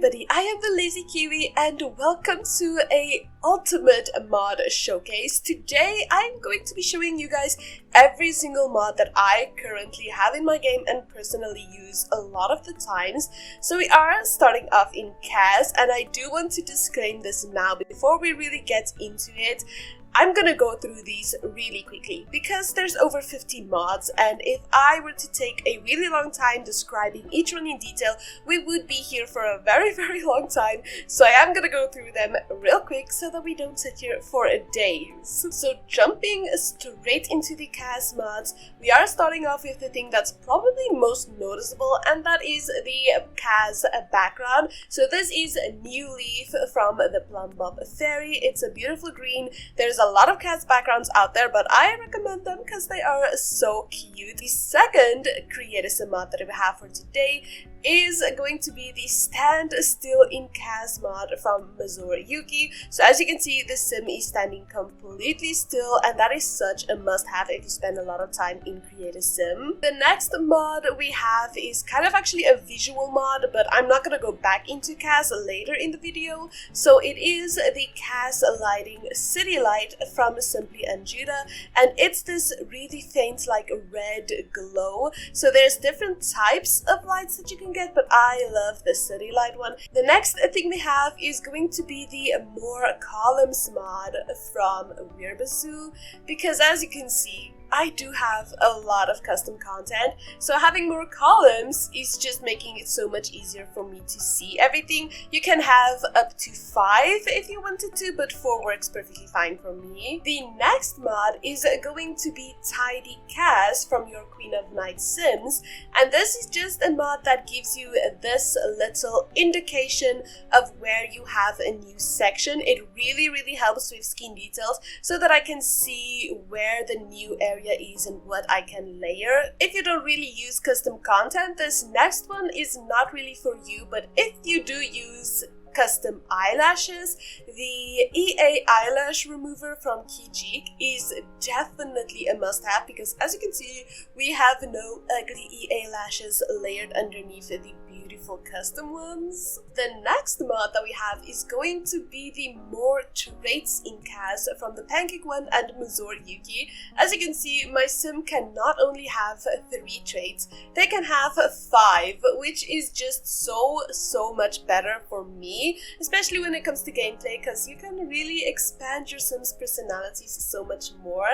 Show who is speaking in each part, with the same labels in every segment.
Speaker 1: everybody, I am the Lazy Kiwi and welcome to a ultimate mod showcase. Today I'm going to be showing you guys every single mod that I currently have in my game and personally use a lot of the times. So we are starting off in CAS, and I do want to disclaim this now before we really get into it. I'm gonna go through these really quickly because there's over 50 mods, and if I were to take a really long time describing each one in detail, we would be here for a very long time. So I am gonna go through them real quick so that we don't sit here for days. So jumping straight into the CAS mods, we are starting off with the thing that's probably most noticeable, and that is the CAS background. So this is a new leaf from the Plum Bob Fairy. It's a beautiful green. There's a lot of CAS backgrounds out there, but I recommend them because they are so cute. The second creative sim mod that we have for today is going to be the Stand Still in CAS mod from Yuki. So as you can see, the sim is standing completely still, and that is such a must-have if you spend a lot of time in creative sim. The next mod we have is kind of actually a visual mod, but I'm not gonna go back into CAS later in the video. So it is the CAS lighting city light from Simply and Judah, and it's this really faint like red glow. So there's different types of lights that you can get, but I love the city light one. The next thing we have is going to be the more columns mod from Weirbasu, because as you can see, I do have a lot of custom content, so having more columns is just making it so much easier for me to see everything. You can have up to 5 if you wanted to, but 4 works perfectly fine for me. The next mod is going to be Tidy CAS from your Queen of Night Sims, and this is just a mod that gives you this little indication of where you have a new section. It really helps with skin details so that I can see where the new area is and what I can layer. If you don't really use custom content, this next one is not really for you, but if you do use custom eyelashes, the EA eyelash remover from Kijik is definitely a must-have, because as you can see, we have no ugly EA lashes layered underneath the beautiful custom ones. The next mod that we have is going to be the more traits in CAS from the Pancake one and Yuki. As you can see, my sim can not only have 3 traits, they can have 5, which is just so much better for me, especially when it comes to gameplay, because you can really expand your sim's personalities so much more.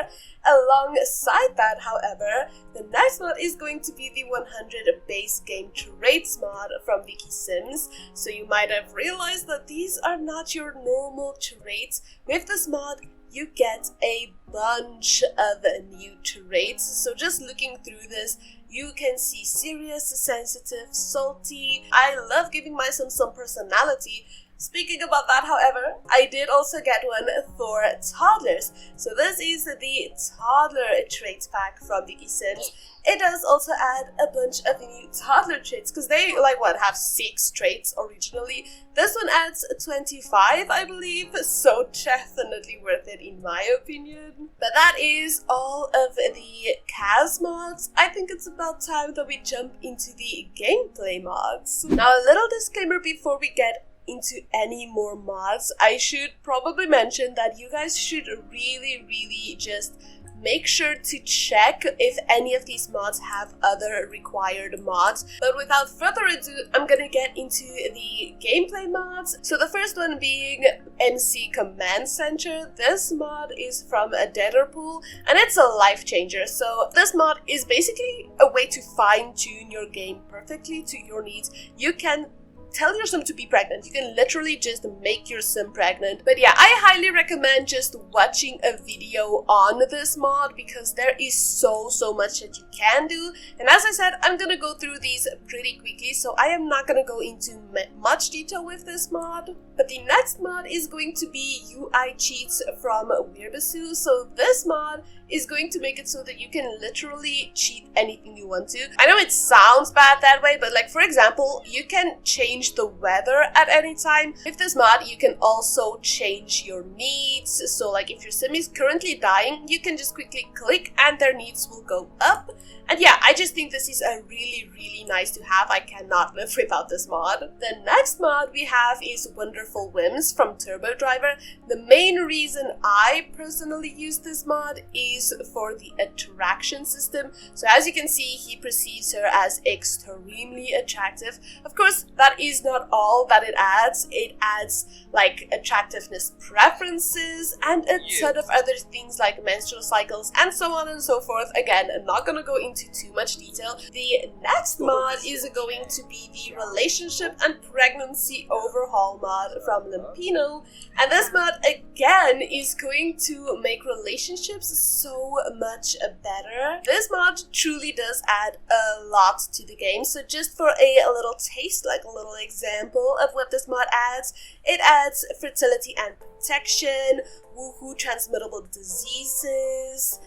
Speaker 1: Alongside that, however, the next mod is going to be the 100 base game traits mod from Wiki Sims. So you might have realized that these are not your normal traits. With this mod, you get a bunch of new traits. So just looking through this, you can see serious, sensitive, salty. I love giving my sim some personality. Speaking about that, however, I did also get one for toddlers. So this is the toddler traits pack from Wiki Sims. It does also add a bunch of new toddler traits, because they have 6 traits originally. This one adds 25, I believe, so definitely worth it in my opinion. But that is all of the CAS mods. I think it's about time that we jump into the gameplay mods. Now, a little disclaimer before we get into any more mods. I should probably mention that you guys should really just make sure to check if any of these mods have other required mods. But without further ado, I'm gonna get into the gameplay mods. So the first one being MC Command Center. This mod is from a Deaderpool, and it's a life changer. So this mod is basically a way to fine-tune your game perfectly to your needs. You can tell your sim to be pregnant. You can literally just make your sim pregnant. But yeah, I highly recommend just watching a video on this mod, because there is so much that you can do. And as I said, I'm gonna go through these pretty quickly, so I am not gonna go into much detail with this mod. But the next mod is going to be UI cheats from Weirbasu. So this mod is going to make it so that you can literally cheat anything you want to. I know it sounds bad that way, but for example, you can change the weather at any time. With this mod, you can also change your needs. So if your sim is currently dying, you can just quickly click and their needs will go up. And yeah, I just think this is a really nice to have. I cannot live without this mod. The next mod we have is Wonderful Whims from Turbo Driver. The main reason I personally use this mod is for the attraction system. So as you can see, he perceives her as extremely attractive. Of course, that is not all that it adds. It adds like attractiveness preferences and a ton of other things like menstrual cycles and so on and so forth. Again, I'm not gonna go into too much detail. The next mod is going to be the Relationship and Pregnancy Overhaul mod from Limpino. And this mod again is going to make relationships so much better. This mod truly does add a lot to the game. So just for a little taste, like a little example of what this mod adds, it adds fertility and protection, woohoo transmittable diseases,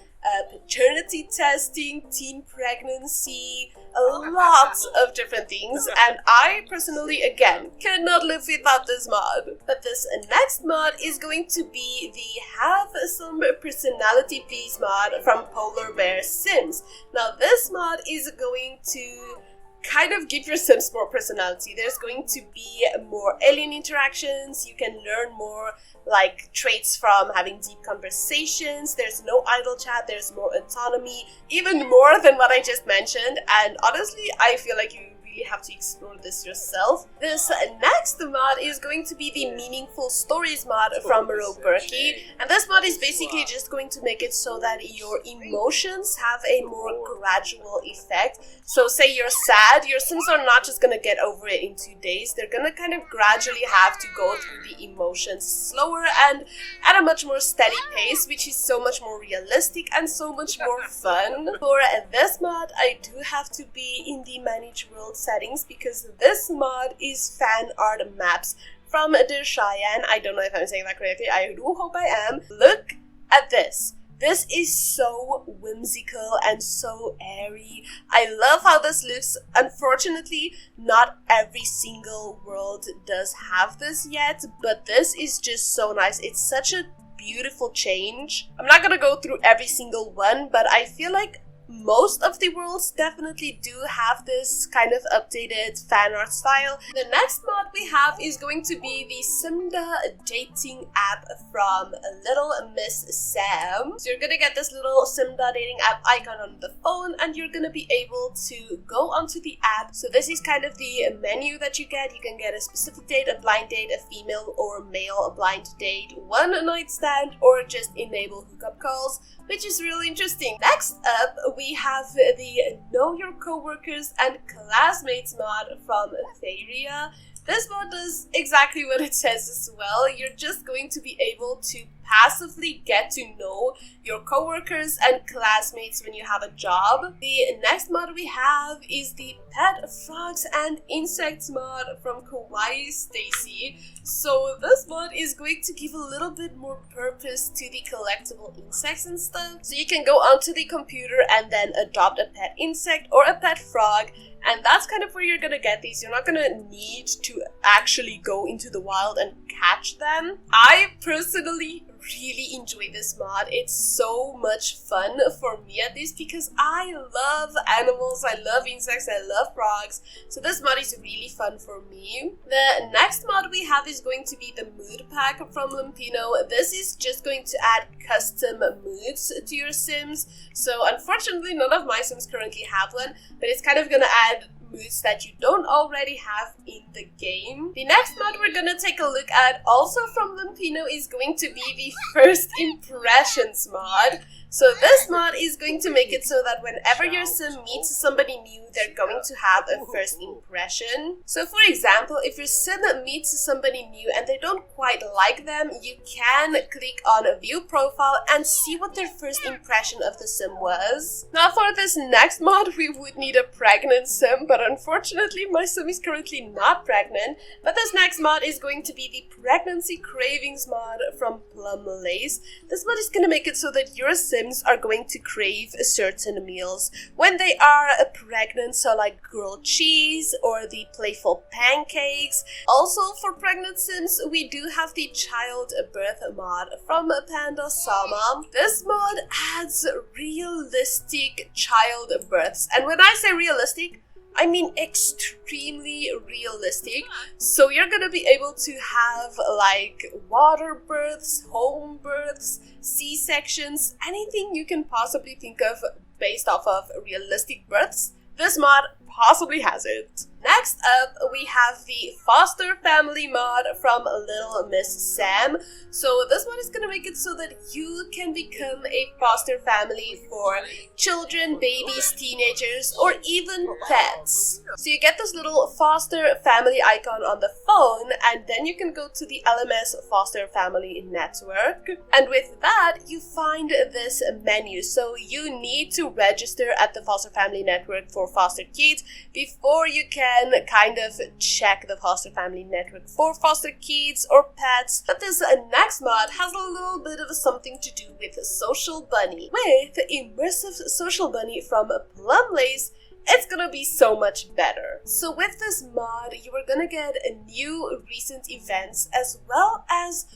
Speaker 1: paternity testing, teen pregnancy, a lot of different things, and I personally, again, cannot live without this mod. But this next mod is going to be the Have Some Personality Please mod from Polar Bear Sims. Now this mod is going to kind of give your Sims more personality. There's going to be more alien interactions, you can learn more like traits from having deep conversations, there's no idle chat, there's more autonomy, even more than what I just mentioned, and honestly I feel like you have to explore this yourself. This next mod is going to be the Meaningful Stories mod from Roberki, and this mod is basically just going to make it so that your emotions have a more gradual effect. So say you're sad, your Sims are not just gonna get over it in 2 days, they're gonna kind of gradually have to go through the emotions slower and at a much more steady pace, which is so much more realistic and so much more fun. For this mod, I do have to be in the Manage World settings because this mod is fan art maps from the Cheyenne. I don't know if I'm saying that correctly, I do hope I am. Look at this. This is so whimsical and so airy. I love how this looks. Unfortunately, not every single world does have this yet, but this is just so nice. It's such a beautiful change. I'm not gonna go through every single one, but I feel like most of the worlds definitely do have this kind of updated fan art style. The next mod we have is going to be the Simda dating app from Little Miss Sam. So you're gonna get this little Simda dating app icon on the phone and you're gonna be able to go onto the app. So this is kind of the menu that you get. You can get a specific date, a blind date, a female or male blind date, one night stand, or just enable hookup calls, which is really interesting. Next up, we have the Know Your Coworkers and Classmates mod from Theria. This mod does exactly what it says as well. You're just going to be able to passively get to know your coworkers and classmates when you have a job. The next mod we have is the Pet Frogs and Insects mod from Kawaii Stacy. So this mod is going to give a little bit more purpose to the collectible insects and stuff. So you can go onto the computer and then adopt a pet insect or a pet frog, and that's kind of where you're gonna get these. You're not gonna need to actually go into the wild and catch them. I personally really enjoy this mod. It's so much fun for me at least because I love animals, I love insects, I love frogs, so this mod is really fun for me. The next mod we have is going to be the Mood Pack from Limpino. This is just going to add custom moods to your Sims. So unfortunately none of my Sims currently have one, but it's kind of gonna add moods that you don't already have in the game. The next mod we're gonna take a look at, also from Limpino, is going to be the First Impressions mod. So this mod is going to make it so that whenever your Sim meets somebody new, they're going to have a first impression. So for example, if your Sim meets somebody new and they don't quite like them, you can click on View Profile and see what their first impression of the Sim was. Now for this next mod, we would need a pregnant Sim, but unfortunately my Sim is currently not pregnant. But this next mod is going to be the Pregnancy Cravings mod from Plum Lace. This mod is going to make it so that your Sim Sims are going to crave certain meals when they are pregnant, so like grilled cheese or the playful pancakes. Also for pregnant Sims, we do have the Childbirth mod from Panda Sama. This mod adds realistic childbirths, and when I say realistic, I mean extremely realistic. So you're gonna be able to have like water births, home births, C-sections, anything you can possibly think of based off of realistic births. This mod possibly has it. Next up, we have the Foster Family mod from Little Miss Sam. So this one is gonna make it so that you can become a foster family for children, babies, teenagers, or even pets. So you get this little foster family icon on the phone, and then you can go to the LMS Foster Family Network. And with that, you find this menu. So you need to register at the Foster Family Network for foster kids before you can kind of check the Foster Family Network for foster kids or pets. But this next mod has a little bit of something to do with Social Bunny. With Immersive Social Bunny from Plumlace, it's gonna be so much better. So with this mod, you are gonna get new recent events as well as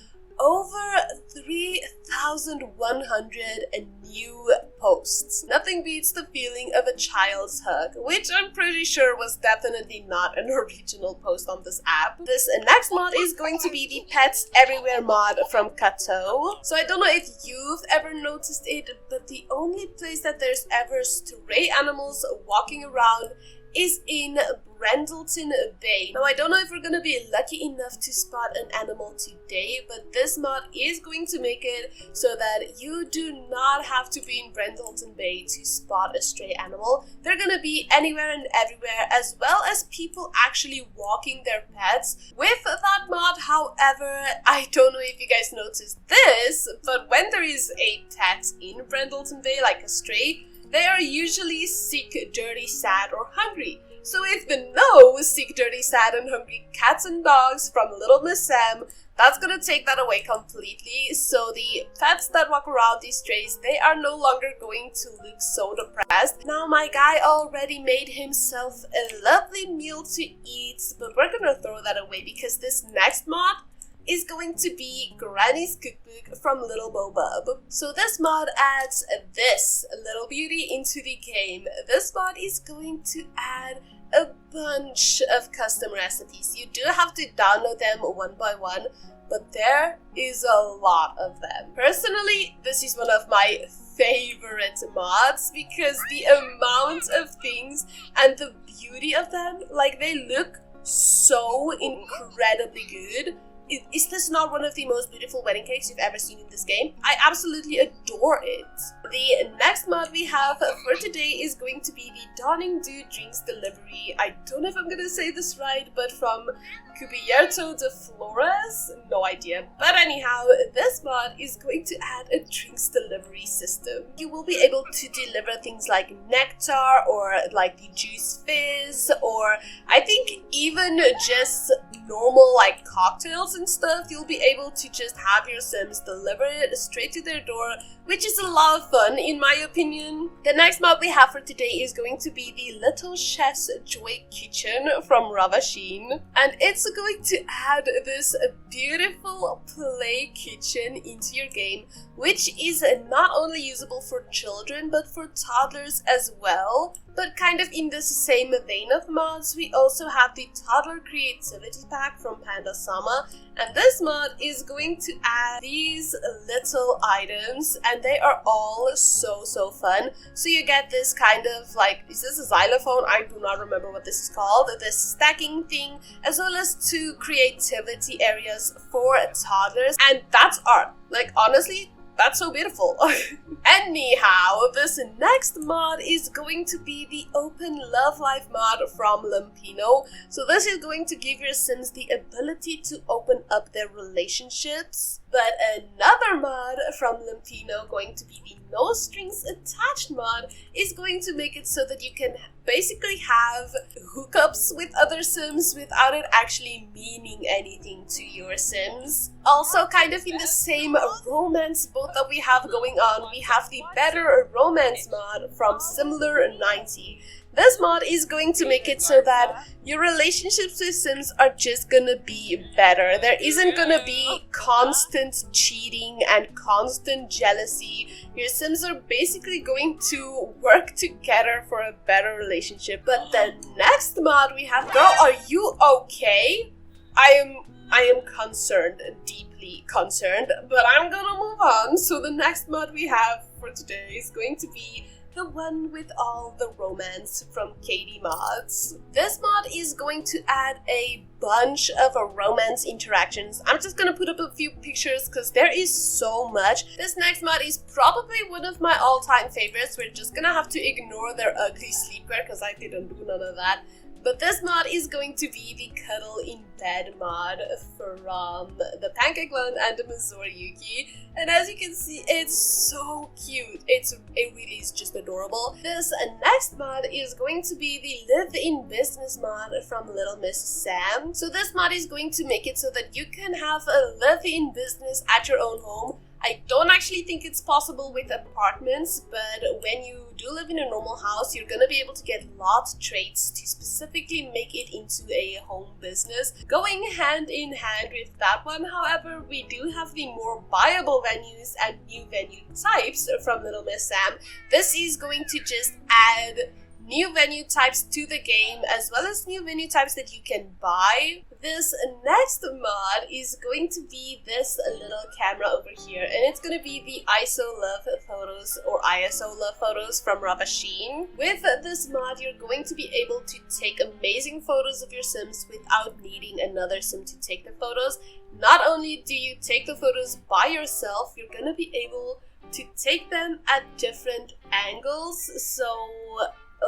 Speaker 1: over 3,100 new posts. Nothing beats the feeling of a child's hug, which I'm pretty sure was definitely not an original post on this app. This next mod is going to be the Pets Everywhere mod from Kato. So I don't know if you've ever noticed it, but the only place that there's ever stray animals walking around is in Brendleton Bay. Now I don't know if we're gonna be lucky enough to spot an animal today, but this mod is going to make it so that you do not have to be in Brendleton Bay to spot a stray animal. They're gonna be anywhere and everywhere, as well as people actually walking their pets. With that mod, however, I don't know if you guys noticed this, but when there is a pet in Brendleton Bay, like a stray, they are usually sick, dirty, sad, or hungry. So if the no sick, dirty, sad, and hungry cats and dogs from Little Miss Sam, that's gonna take that away completely. So the pets that walk around these strays, they are no longer going to look so depressed. Now my guy already made himself a lovely meal to eat, but we're gonna throw that away because this next mod is going to be Granny's Cookbook from Little Bobub. So this mod adds this little beauty into the game. This mod is going to add a bunch of custom recipes. You do have to download them one by one, but there is a lot of them. Personally, this is one of my favorite mods because the amount of things and the beauty of them, like they look so incredibly good. Is this not one of the most beautiful wedding cakes you've ever seen in this game? I absolutely adore it. The next mod we have for today is going to be the Dawning Dew Drinks Delivery. I don't know if I'm gonna say this right, but from Cubierto de Flores? No idea. But anyhow, this mod is going to add a drinks delivery system. You will be able to deliver things like nectar or like the juice fizz, or I think even just normal like cocktails and stuff. You'll be able to just have your Sims deliver it straight to their door, which is a lot of fun in my opinion. The next mod we have for today is going to be the Little Chef's Joy Kitchen from Ravasheen, and it's going to add this beautiful play kitchen into your game, which is not only usable for children but for toddlers as well. But kind of in the same vein of mods, we also have the Toddler Creativity Pack from Panda Sama, and this mod is going to add these little items, and they are all so fun. So you get this kind of like, is this a xylophone? I do not remember what this is called. This stacking thing, as well as 2 creativity areas for toddlers, and that's art. Like honestly, that's so beautiful. Anyhow, this next mod is going to be the Open Love Life mod from Lampino. So this is going to give your Sims the ability to open up their relationships. But another mod from Limpino, going to be the no strings attached mod, is going to make it so that you can basically have hookups with other Sims without it actually meaning anything to your Sims. Also, kind of in the same romance boat that we have going on, we have the Better Romance mod from Similar90. This mod is going to make it so that your relationships with Sims are just gonna be better. There isn't gonna be constant cheating and constant jealousy. Your Sims are basically going to work together for a better relationship. But the next mod we have, girl, are you okay? I am concerned, deeply concerned, but I'm gonna move on. So the next mod we have for today is going to be the one with all the romance from Katie Mods. This mod is going to add a bunch of romance interactions. I'm just gonna put up a few pictures because there is so much. This next mod is probably one of my all-time favorites. We're just gonna have to ignore their ugly sleepwear because I didn't do none of that. But this mod is going to be the Cuddle in Bed mod from the Pancake one and the Missouri Yuki. And as you can see, it's so cute. It really is just adorable. This next mod is going to be the Livein Business mod from Little Miss Sam. So this mod is going to make it so that you can have a live-in business at your own home. I don't actually think it's possible with apartments, but when you do live in a normal house, you're gonna be able to get lot traits to specifically make it into a home business. Going hand in hand with that one, however, we do have the more viable venues and new venue types from Little Miss Sam. This is going to just add new venue types to the game, as well as new venue types that you can buy. This next mod is going to be this little camera over here, and it's going to be the ISO Love Photos or ISO Love Photos from Ravasheen. With this mod, you're going to be able to take amazing photos of your Sims without needing another Sim to take the photos. Not only do you take the photos by yourself, you're going to be able to take them at different angles. So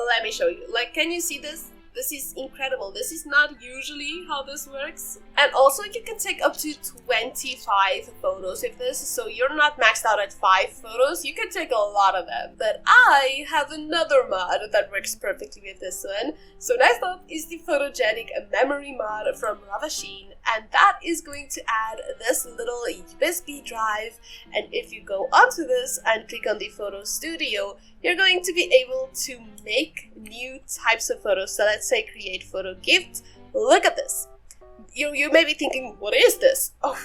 Speaker 1: let me show you. Like, can you see this? This is incredible. This is not usually how this works. And also you can take up to 25 photos with this, so you're not maxed out at 5 photos. You can take a lot of them. But I have another mod that works perfectly with this one. So next up is the Photogenic Memory mod from Ravasheen, and that is going to add this little USB drive. And if you go onto this and click on the photo studio, you're going to be able to make new types of photos. So let's say create photo gift. Look at this. You may be thinking, what is this? Oh,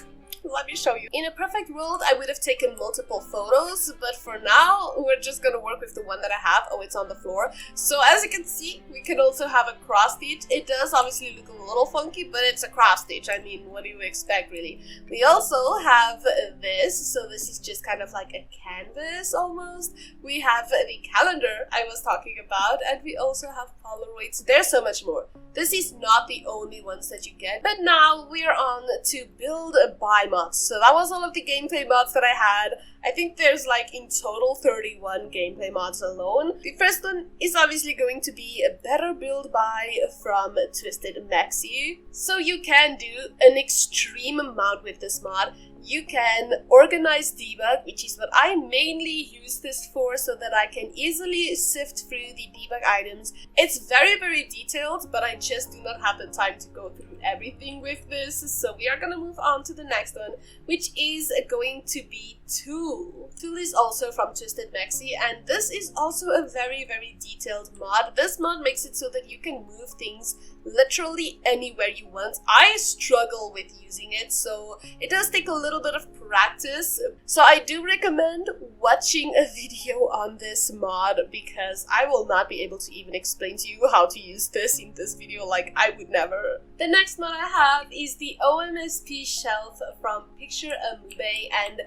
Speaker 1: let me show you. In a perfect world, I would have taken multiple photos, but for now, we're just gonna work with the one that I have. Oh, it's on the floor. So as you can see, we can also have a cross stitch. It does obviously look a little funky, but it's a cross stitch. I mean, what do you expect, really? We also have this. So this is just kind of like a canvas almost. We have the calendar I was talking about, and we also have Polaroids. There's so much more. This is not the only ones that you get, but now we're on to build a buy mods. So that was all of the gameplay mods that I had. I think there's like in total 31 gameplay mods alone. The first one is obviously going to be a better build buy from Twisted Maxi. So you can do an extreme amount with this mod. You can organize debug, which is what I mainly use this for, so that I can easily sift through the debug items. It's very, very detailed, but I just do not have the time to go through everything with this. So we are gonna move on to the next one, which is going to be Tool. Tool is also from Twisted Maxi, and this is also a very, very detailed mod. This mod makes it so that you can move things literally anywhere you want. I struggle with using it, so it does take a little bit of practice. So I do recommend watching a video on this mod, because I will not be able to even explain to you how to use this in this video. Like, I would never. The next mod I have is the OMSP shelf from Picture Amube, and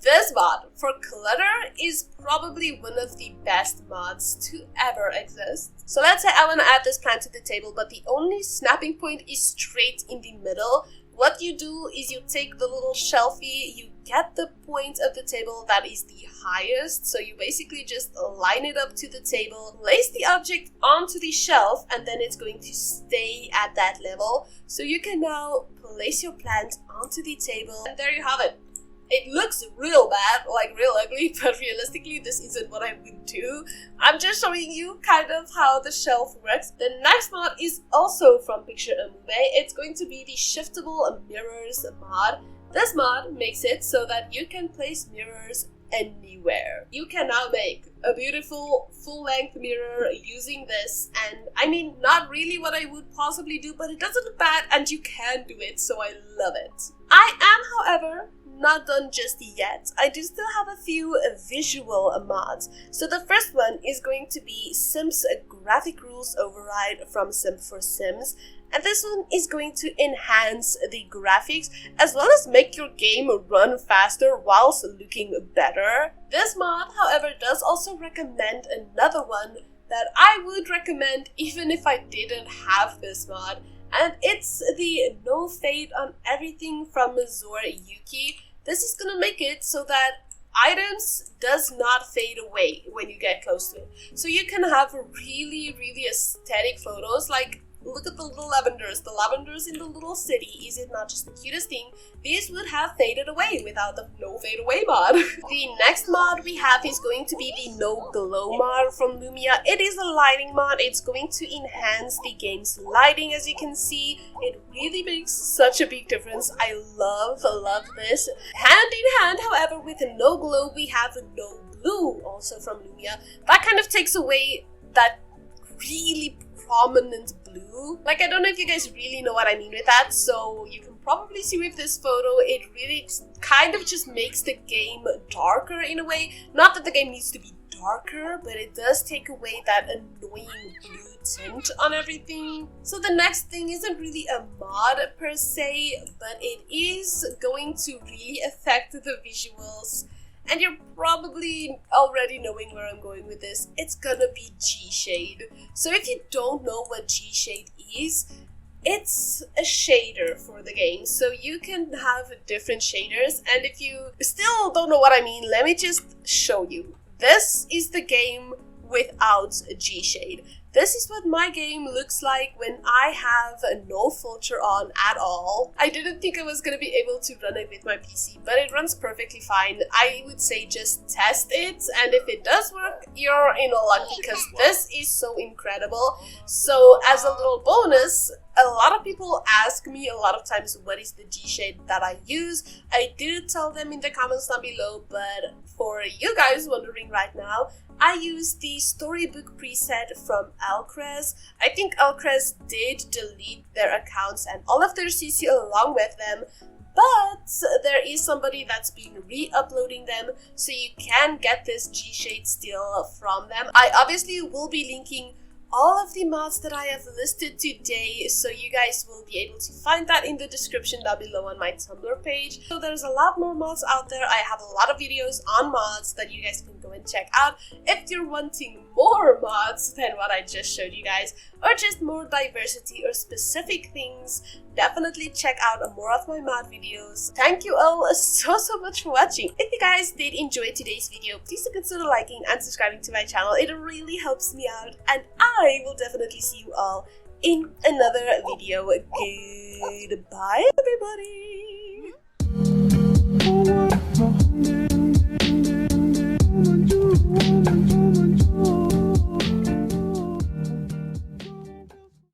Speaker 1: this mod for clutter is probably one of the best mods to ever exist. So let's say I want to add this plant to the table, but the only snapping point is straight in the middle. What you do is you take the little shelfie, you get the point of the table that is the highest, so you basically just line it up to the table, place the object onto the shelf, and then it's going to stay at that level. So you can now place your plant onto the table, and there you have it. It looks real bad, like real ugly, but realistically this isn't what I would do. I'm just showing you kind of how the shelf works. The next mod is also from Picture Amume. It's going to be the Shiftable Mirrors mod. This mod makes it so that you can place mirrors anywhere. You can now make a beautiful full-length mirror using this, and I mean, not really what I would possibly do, but it doesn't look bad and you can do it, so I love it. I am, however, not done just yet. I do still have a few visual mods. So the first one is going to be Sims Graphic Rules Override from Sim for Sims. And this one is going to enhance the graphics as well as make your game run faster whilst looking better. This mod, however, does also recommend another one that I would recommend even if I didn't have this mod. And it's the No Fade on Everything from Zora Yuki. This is gonna make it so that items does not fade away when you get close to it. So you can have really, really aesthetic photos, like look at the little lavenders. The lavenders in the little city, is it not just the cutest thing? These would have faded away without the No Fade Away mod. The next mod we have is going to be the No Glow mod from Lumia. It is a lighting mod. It's going to enhance the game's lighting. As you can see, it really makes such a big difference. I love this. Hand in hand, however, with the No Glow, we have No Blue, also from Lumia. That kind of takes away that really prominent blue. Like, I don't know if you guys really know what I mean with that, so you can probably see with this photo, it really kind of just makes the game darker in a way. Not that the game needs to be darker, but it does take away that annoying blue tint on everything. So the next thing isn't really a mod per se, but it is going to really affect the visuals. And you're probably already knowing where I'm going with this. It's gonna be Gshade. So if you don't know what Gshade is, it's a shader for the game. So you can have different shaders, and if you still don't know what I mean, let me just show you. This is the game without Gshade. This is what my game looks like when I have no filter on at all. I didn't think I was going to be able to run it with my PC, but it runs perfectly fine. I would say just test it, and if it does work, you're in luck because this is so incredible. So as a little bonus, a lot of people ask me a lot of times what is the Gshade that I use. I did tell them in the comments down below, but for you guys wondering right now, I use the storybook preset from Alcrez. I think Alcrez did delete their accounts and all of their CC along with them, but there is somebody that's been re-uploading them, so you can get this Gshade still from them. I obviously will be linking all of the mods that I have listed today, so you guys will be able to find that in the description down below on my Tumblr page. So there's a lot more mods out there. I have a lot of videos on mods that you guys can go and check out. If you're wanting more mods than what I just showed you guys, or just more diversity or specific things, definitely check out more of my mod videos. Thank you all so much for watching. If you guys did enjoy today's video, please do consider liking and subscribing to my channel. It really helps me out, and I will definitely see you all in another video. Goodbye, everybody.